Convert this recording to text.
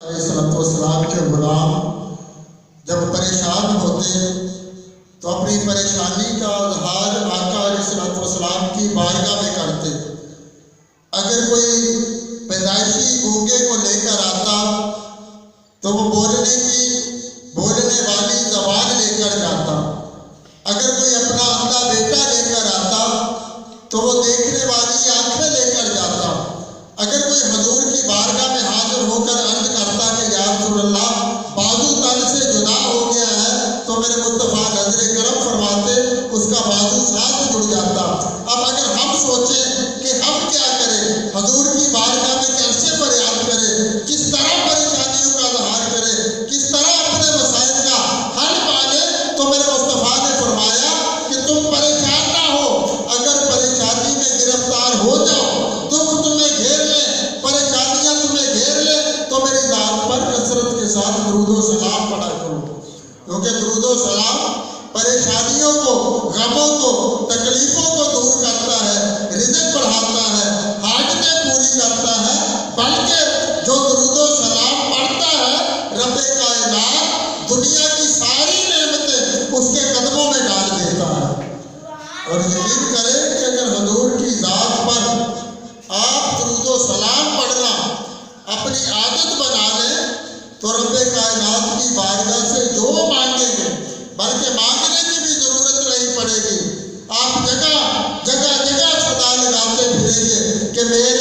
السلام کے غلام جب پریشان ہوتے تو اپنی پریشانی کا اظہار آقا علیہ السلام کی بارگاہ میں کرتے۔ اگر کوئی پیدائشی گونگے کو لے کر آتا تو وہ بولنے والی زبان لے کر جاتا۔ اگر کوئی اپنا اندھا بیٹا لے کر آتا تو وہ دیکھنے والی آنکھیں لے کر جاتا۔ اگر کوئی حضور کی بارگاہ میں حاضر ہو کر عرض کرتا کہ یا رسول اللہ بازو تن سے جدا ہو گیا ہے تو میرے مصطفیٰ نظر کرم فرماتے اس کا بازو ساتھ جڑ جاتا۔ اب اگر ہم سوچیں کہ ہم کیا کریں، حضور کی بارگاہ میں کیسے فریاد کریں، کس طرح پریشانیوں کا اظہار کریں، کس طرح اپنے مسائل کا حل پالیں، تو میرے مصطفیٰ نے فرمایا کہ تم پریشان نہ ہو، اگر پریشانی میں گرفتار ہو جاؤ، دکھ تمہیں گھیر لے، پریشانیاں تمہیں گھیر لے، تو میری ذات پر کثرت کے ساتھ درود و سلام پڑھا کرو، کیونکہ درود و سلام پریشانیوں کو، غموں کو، تکلیفوں کو دور کرتا ہے، رزق بڑھاتا ہے، حاجتیں پوری کرتا ہے، بلکہ جو درود و سلام پڑھتا ہے رب کائنات دنیا کی ساری نعمتیں اس کے قدموں میں ڈال دیتا ہے۔ اور یقین کریں کہ اگر حضور کی ذات پر آپ درود و سلام پڑھنا اپنی عادت بنا لیں تو رب کائنات کی بارگاہ سے جو مانگیں گے بلکہ مانگنے کی بھی ضرورت نہیں پڑے گی، آپ جگہ جگہ صدا لگاتے پھریں گے کہ میرے